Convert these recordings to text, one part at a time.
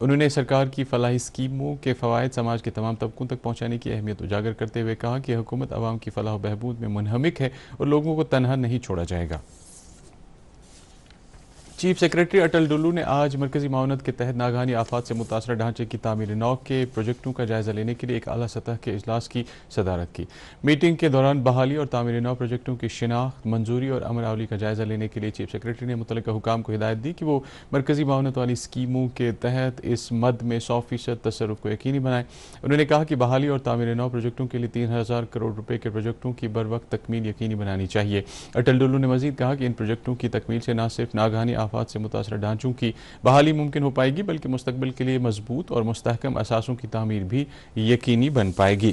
انہوں نے سرکار کی فلاحی اسکیموں کے فوائد سماج کے تمام طبقوں تک پہنچانے کی اہمیت اجاگر کرتے ہوئے کہا کہ حکومت عوام کی فلاح و بہبود میں منہمک ہے اور لوگوں کو تنہا نہیں چھوڑا جائے گا۔ چیف سیکریٹری اٹل ڈلو نے آج مرکزی معاونت کے تحت ناگہانی آفات سے متاثرہ ڈھانچے کی تعمیر نو کے پروجیکٹوں کا جائزہ لینے کے لیے ایک اعلیٰ سطح کے اجلاس کی صدارت کی۔ میٹنگ کے دوران بحالی اور تعمیر نو پروجیکٹوں کی شناخت، منظوری اور عمل آوری کا جائزہ لینے کے لیے چیف سیکریٹری نے متعلقہ حکام کو ہدایت دی کہ وہ مرکزی معاونت والی اسکیموں کے تحت اس مد میں 100% تصرف کو یقینی بنائیں۔ انہوں نے کہا کہ بحالی اور تعمیر نو پروجیکٹوں کے لیے 3000 کروڑ روپے کے پروجیکٹوں کی بروقت تکمیل یقینی بنانی چاہیے۔ اٹل ڈلو نے مزید کہا کہ ان پروجیکٹوں کی تکمیل سے نہ صرف ناگہانی آفات سے متاثرہ ڈھانچوں کی بحالی ممکن ہو پائے گی بلکہ مستقبل کے لیے مضبوط اور مستحکم اثاثوں کی تعمیر بھی یقینی بن پائے گی۔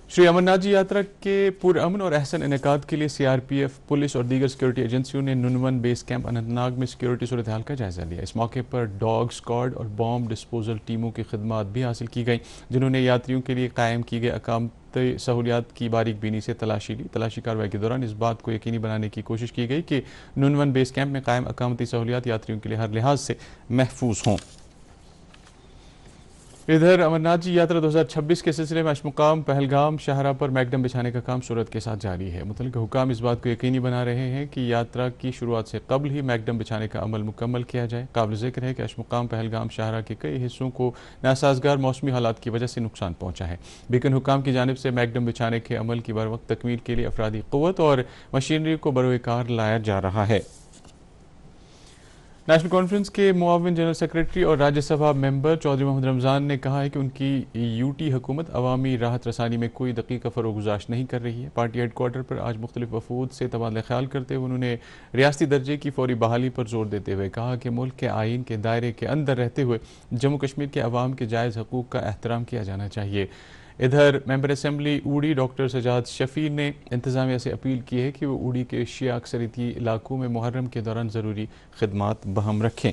شری امرناتھ جی یاترا کے پرامن اور احسن انعقاد کے لیے C R P F, police اور دیگر سیکورٹی ایجنسیوں نے ننون بیس کیمپ اننت ناگ میں سیکورٹی صورتحال کا جائزہ لیا۔ اس موقع پر ڈاگ اسکواڈ اور بام ڈسپوزل ٹیموں کی خدمات بھی حاصل کی گئیں، جنہوں نے یاتریوں کے لیے قائم کی گئی اقامتی سہولیات کی باریک بینی سے تلاشی لی۔ تلاشی کارروائی کے دوران اس بات کو یقینی بنانے کی کوشش کی گئی کہ ننون بیس کیمپ میں قائم اقامتی سہولیات یاتریوں کے لیے ہر لحاظ سے محفوظ ہوں۔ ادھر امرناتھ جی یاترا 2026 کے سلسلے میں اشمقام پہلگام شاہراہ پر میکڈم بچھانے کا کام سرعت کے ساتھ جاری ہے۔ متعلقہ حکام اس بات کو یقینی بنا رہے ہیں کہ یاترا کی شروعات سے قبل ہی میکڈم بچھانے کا عمل مکمل کیا جائے۔ قابل ذکر ہے کہ اشمقام پہلگام شاہراہ کے کئی حصوں کو ناسازگار موسمی حالات کی وجہ سے نقصان پہنچا ہے، لیکن حکام کی جانب سے میکڈم بچھانے کے عمل کی بروقت تکمیل کے لیے افرادی قوت اور مشینری کو بروئے کار لایا جا رہا ہے۔ نیشنل کانفرنس کے معاون جنرل سیکریٹری اور راجیہ سبھا ممبر چودھری محمد رمضان نے کہا ہے کہ ان کی یو ٹی حکومت عوامی راحت رسانی میں کوئی دقیقہ فروگزاشت نہیں کر رہی ہے۔ پارٹی ہیڈ کوارٹر پر آج مختلف وفود سے تبادلہ خیال کرتے ہوئے انہوں نے ریاستی درجے کی فوری بحالی پر زور دیتے ہوئے کہا کہ ملک کے آئین کے دائرے کے اندر رہتے ہوئے جموں کشمیر کے عوام کے جائز حقوق کا احترام کیا جانا چاہیے۔ ادھر ممبر اسمبلی اوڑی ڈاکٹر سجاد شفیع نے انتظامیہ سے اپیل کی ہے کہ وہ اوڑی کے شیعہ اکثریتی علاقوں میں محرم کے دوران ضروری خدمات بہم رکھیں۔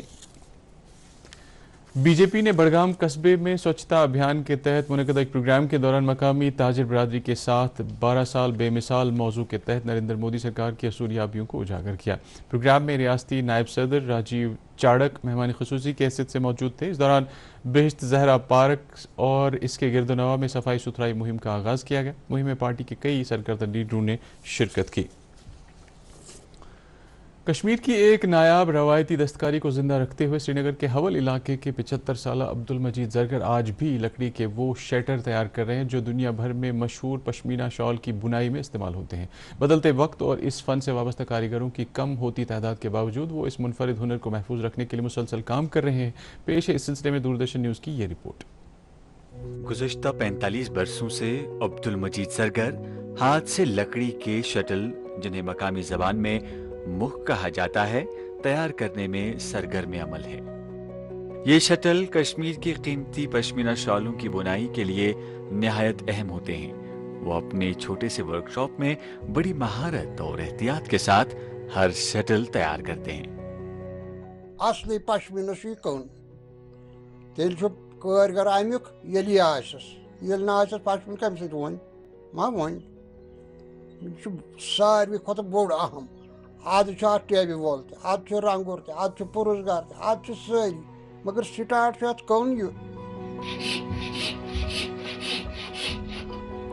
بی جے پی نے بڑگام قصبے میں سوچھتا ابھیان کے تحت منعقدہ ایک پروگرام کے دوران مقامی تاجر برادری کے ساتھ 12 سال بے مثال موضوع کے تحت نریندر مودی سرکار کی حصولیابیوں کو اجاگر کیا۔ پروگرام میں ریاستی نائب صدر راجیو چاڑک مہمان خصوصی کی حیثیت سے موجود تھے۔ اس دوران بہشت زہرا پارک اور اس کے گرد و نواح میں صفائی ستھرائی مہم کا آغاز کیا گیا۔ مہم میں پارٹی کے کئی سرکردہ لیڈروں نے شرکت کی۔ کشمیر کی ایک نایاب روایتی دستکاری کو زندہ رکھتے ہوئے سری نگر کے حول علاقے کے 75 سالہ عبد المجید زرگر آج بھی لکڑی کے وہ شیٹر تیار کر رہے ہیں جو دنیا بھر میں مشہور پشمینہ شال کی بنائی میں استعمال ہوتے ہیں۔ بدلتے وقت اور اس فن سے وابستہ کاریگروں کی کم ہوتی تعداد کے باوجود وہ اس منفرد ہنر کو محفوظ رکھنے کے لیے مسلسل کام کر رہے ہیں۔ پیش ہے اس سلسلے میں دوردرشن نیوز کی یہ رپورٹ۔ گزشتہ 45 برسوں سے عبد المجید زرگر ہاتھ سے لکڑی کے شٹل، جنہیں مقامی زبان میں مخ کہا جاتا ہے، تیار کرنے میں سرگرم عمل ہے۔ یہ شٹل کشمیر کی قیمتی پشمینہ شالوں کی بنائی کے لیے نہایت اہم ہوتے ہیں۔ وہ اپنے چھوٹے سے ورک شاپ میں بڑی مہارت اور احتیاط کے ساتھ ہر شٹل تیار کرتے ہیں۔ اصلی پشمینہ چھ کن تیل کارگر امیک یلی آسس یل نہ آسس پشمین کم سۭتۍ ون ما ون ساروی کھۄتہٕ بوٚڑ اہم۔ اد اتھ ٹیبہِ وول تہِ اد چھُ رنگور تہِ اد چھُ پُرزگار تہِ اد چھُ سٲری مگر سٹارٹ چھُ اتھ کن یہ۔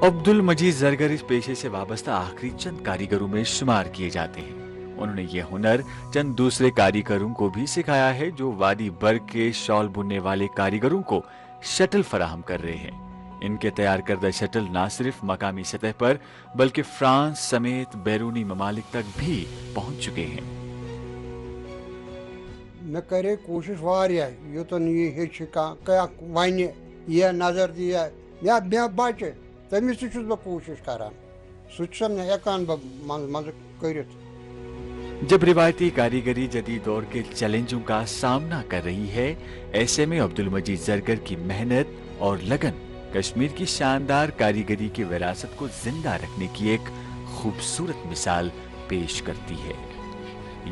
عبد المجید زرگر اس پیشے سے وابستہ آخری چند کاریگروں میں شمار کیے جاتے ہیں۔ انہوں نے یہ ہنر چند دوسرے کاریگروں کو بھی سکھایا ہے جو وادی برگ کے شال بننے والے کاریگروں کو شٹل فراہم کر رہے ہیں۔ ان کے تیار کردہ شٹل نہ صرف مقامی سطح پر بلکہ فرانس سمیت بیرونی ممالک تک بھی پہنچ چکے ہیں۔ میں کرے کوشش واریاہ یوتن یہ ہیچ کیا ون یہ نظر دیا یا مے بچہ تمس تہ بہ کوشش کران سہ ہیکان بہ مز کرت۔ جب روایتی کاریگری جدید دور کے چیلنجوں کا سامنا کر رہی ہے، ایسے میں عبد المجید زرگر کی محنت اور لگن کشمیر کی شاندار کاریگری کی وراثت کو زندہ رکھنے کی ایک خوبصورت مثال پیش کرتی ہے۔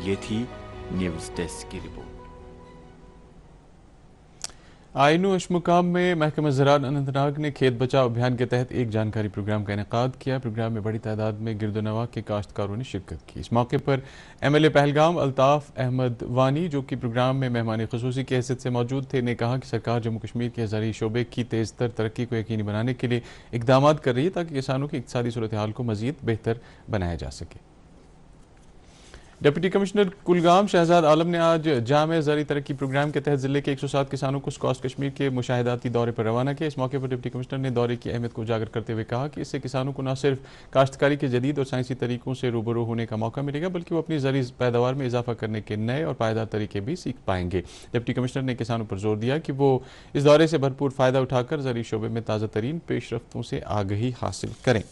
یہ تھی نیوز ڈیسک کی رپورٹ۔ آئینو اشمقام میں محکمہ زراعت اننت ناگ نے کھیت بچاؤ ابھیان کے تحت ایک جانکاری پروگرام کا انعقاد کیا۔ پروگرام میں بڑی تعداد میں گرد و نواح کے کاشتکاروں نے شرکت کی۔ اس موقع پر M L A Pahalgam Altaf Ahmad Wani, جو کہ پروگرام میں مہمان خصوصی کی حیثیت سے موجود تھے، نے کہا کہ سرکار جموں کشمیر کے زرعی شعبے کی تیز تر ترقی کو یقینی بنانے کے لیے اقدامات کر رہی ہے تاکہ کسانوں کی اقتصادی صورتحال کو مزید بہتر بنایا جا سکے۔ ڈپٹی کمشنر کلگام شہزاد عالم نے آج جامع زرعی ترقی پروگرام کے تحت ضلع کے 107 کسانوں کو سکوسٹ کشمیر کے مشاہداتی دورے پر روانہ کیا۔ اس موقع پر ڈپٹی کمشنر نے دورے کی اہمیت کو اجاگر کرتے ہوئے کہا کہ اس سے کسانوں کو نہ صرف کاشتکاری کے جدید اور سائنسی طریقوں سے روبرو ہونے کا موقع ملے گا، بلکہ وہ اپنی زرعی پیداوار میں اضافہ کرنے کے نئے اور پائیدار طریقے بھی سیکھ پائیں گے۔ ڈپٹی کمشنر نے کسانوں پر زور دیا کہ وہ اس دورے سے بھرپور فائدہ اٹھا کر زرعی شعبے میں تازہ ترین پیش رفتوں سے آگہی حاصل کریں۔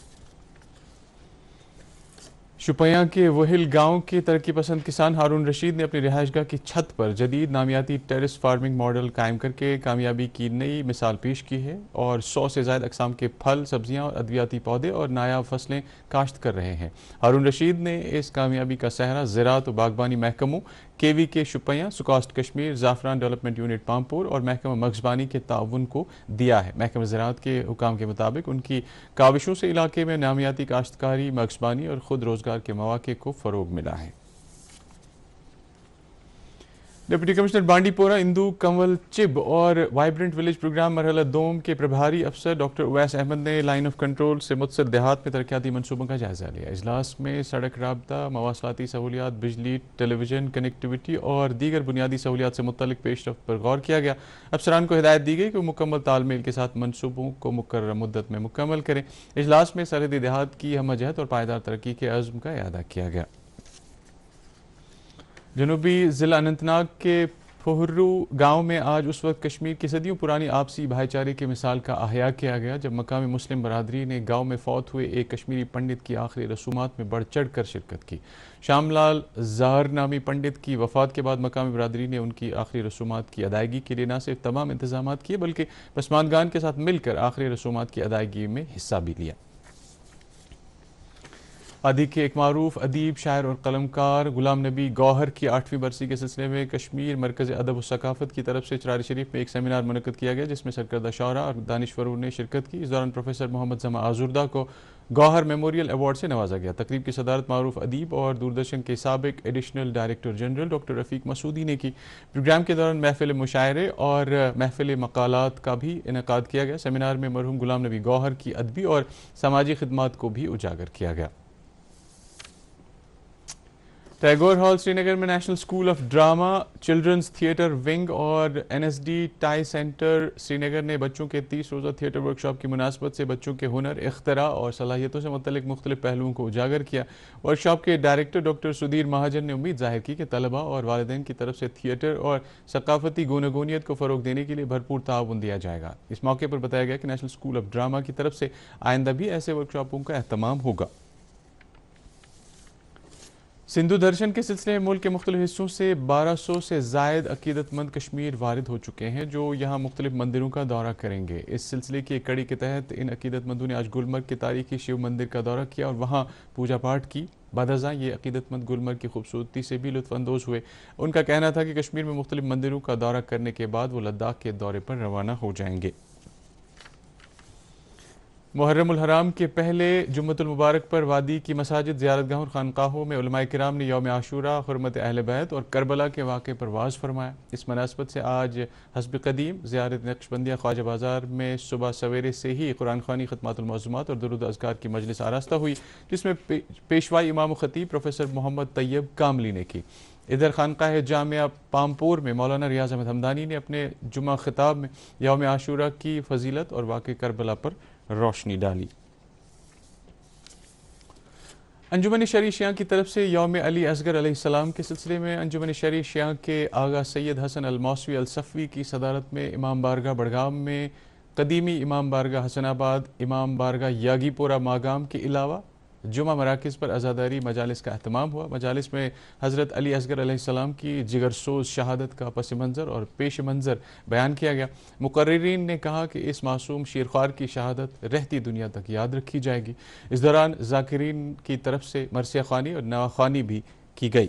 شپیاں کے وہل گاؤں کے ترقی پسند کسان ہارون رشید نے اپنی رہائش گاہ کی چھت پر جدید نامیاتی ٹیرس فارمنگ ماڈل قائم کر کے کامیابی کی نئی مثال پیش کی ہے اور 100 سے زائد اقسام کے پھل، سبزیاں اور ادویاتی پودے اور نایاب فصلیں کاشت کر رہے ہیں۔ ہارون رشید نے اس کامیابی کا سہرا زراعت و باغبانی محکموں کے وی کے شپیاں، سکوسٹ کشمیر، زعفران ڈیولپمنٹ یونٹ پامپور اور محکمہ مرغزبانی کے تعاون کو دیا ہے۔ محکمہ زراعت کے حکام کے مطابق ان کی کاوشوں سے علاقے میں نامیاتی کاشتکاری، مرغزبانی اور خود روزگار کے مواقع کو فروغ ملا ہے۔ ڈپٹی کمشنر بانڈی پورہ اندو کنول چب اور وائبرنٹ ولیج پروگرام مرحلہ دوم کے پربھاری افسر ڈاکٹر اویس احمد نے لائن آف کنٹرول سے متصل دیہات میں ترقیاتی منصوبوں کا جائزہ لیا۔ اجلاس میں سڑک رابطہ، مواصلاتی سہولیات، بجلی، ٹیلی ویژن کنیکٹیوٹی اور دیگر بنیادی سہولیات سے متعلق پیش رفت پر غور کیا گیا۔ افسران کو ہدایت دی گئی کہ وہ مکمل تال میل کے ساتھ منصوبوں کو مقررہ مدت میں مکمل کریں۔ اجلاس میں سرحدی دیہات کی ہمہ جہت اور پائیدار ترقی کے عزم کا اعادہ کیا گیا۔ جنوبی ضلع اننت ناگ کے پھہرو گاؤں میں آج اس وقت کشمیر کی صدیوں پرانی آپسی بھائی چارے کی مثال کا احیاء کیا گیا جب مقامی مسلم برادری نے گاؤں میں فوت ہوئے ایک کشمیری پنڈت کی آخری رسومات میں بڑھ چڑھ کر شرکت کی۔ شام لال ظاہر نامی پنڈت کی وفات کے بعد مقامی برادری نے ان کی آخری رسومات کی ادائیگی کے لیے نہ صرف تمام انتظامات کیے بلکہ پسماندگان کے ساتھ مل کر آخری رسومات کی ادائیگی میں حصہ بھی لیا۔ وادی کے ایک معروف ادیب، شاعر اور قلمکار غلام نبی گوہر کی 8ویں برسی کے سلسلے میں کشمیر مرکز ادب و ثقافت کی طرف سے چراری شریف میں ایک سیمینار منعقد کیا گیا جس میں سرکردہ شعراء اور دانشوروں نے شرکت کی۔ اس دوران پروفیسر محمد زماں آزردہ کو گوہر میموریل ایوارڈ سے نوازا گیا۔ تقریب کی صدارت معروف ادیب اور دوردرشن کے سابق ایڈیشنل ڈائریکٹر جنرل ڈاکٹر رفیق مسعودی نے کی۔ پروگرام کے دوران محفل مشاعرے اور محفل مقالات کا بھی انعقاد کیا گیا۔ سیمینار میں مرحوم غلام نبی گوہر کی ادبی اور سماجی خدمات کو بھی اجاگر کیا گیا۔ ٹیگور ہال سری نگر میں national school of drama, children's theatre wing اور N S D TIE centre Srinagar نے بچوں کے 30 روزہ تھیٹر ورکشاپ کی مناسبت سے بچوں کے ہنر، اختراع اور صلاحیتوں سے متعلق مختلف پہلوؤں کو اجاگر کیا۔ ورکشاپ کے ڈائریکٹر ڈاکٹر سدھیر مہاجن نے امید ظاہر کی کہ طلباء اور والدین کی طرف سے تھیٹر اور ثقافتی گوناگونیت کو فروغ دینے کے لیے بھرپور تعاون دیا جائے گا۔ اس موقع پر بتایا گیا کہ نیشنل اسکول آف ڈرامہ کی طرف سے آئندہ بھی ایسے ورکشاپوں کا اہتمام ہوگا۔ سندھو درشن کے سلسلے میں ملک کے مختلف حصوں سے 1200 سے زائد عقیدت مند کشمیر وارد ہو چکے ہیں جو یہاں مختلف مندروں کا دورہ کریں گے۔ اس سلسلے کی ایک کڑی کے تحت ان عقیدت مندوں نے آج گلمرگ کے تاریخی شیو مندر کا دورہ کیا اور وہاں پوجا پاٹ کی۔ بعد ازاں یہ عقیدت مند گلمرگ کی خوبصورتی سے بھی لطف اندوز ہوئے۔ ان کا کہنا تھا کہ کشمیر میں مختلف مندروں کا دورہ کرنے کے بعد وہ لداخ کے دورے پر روانہ ہو جائیں گے۔ محرم الحرام کے پہلے جمعۃ المبارک پر وادی کی مساجد، زیارت گاہوں اور خانقاہوں میں علماء کرام نے یوم عاشوراء، حرمت اہل بیت اور کربلا کے واقعے پر واعظ فرمایا۔ اس مناسبت سے آج حسب قدیم زیارت نقشبندیہ خواجہ بازار میں صبح سویرے سے ہی قرآن خوانی، ختمات المعظومات اور درود و اذکار کی مجلس آراستہ ہوئی جس میں پیشوائی امام و خطیب پروفیسر محمد طیب کاملی نے کی۔ ادھر خانقاہ جامعہ پامپور میں مولانا ریاض احمد ہمدانی نے اپنے جمعہ خطاب میں یوم عاشوراء کی فضیلت اور واقع کربلا پر روشنی ڈالی۔ انجمن شرعی شیعہ کی طرف سے یوم علی اصغر علیہ السلام کے سلسلے میں انجمن شرعی شیعہ کے آغا سید حسن الموسوی الصفوی کی صدارت میں امام بارگاہ بڑگام میں، قدیمی امام بارگاہ حسن آباد، امام بارگاہ یاگی پورہ ماگام کے علاوہ جمعہ مراکز پر عزاداری مجالس کا اہتمام ہوا۔ مجالس میں حضرت علی اصغر علیہ السلام کی جگر سوز شہادت کا پس منظر اور پیش منظر بیان کیا گیا۔ مقررین نے کہا کہ اس معصوم شیرخوار کی شہادت رہتی دنیا تک یاد رکھی جائے گی۔ اس دوران ذاکرین کی طرف سے مرثیہ خوانی اور نواخوانی بھی کی گئی۔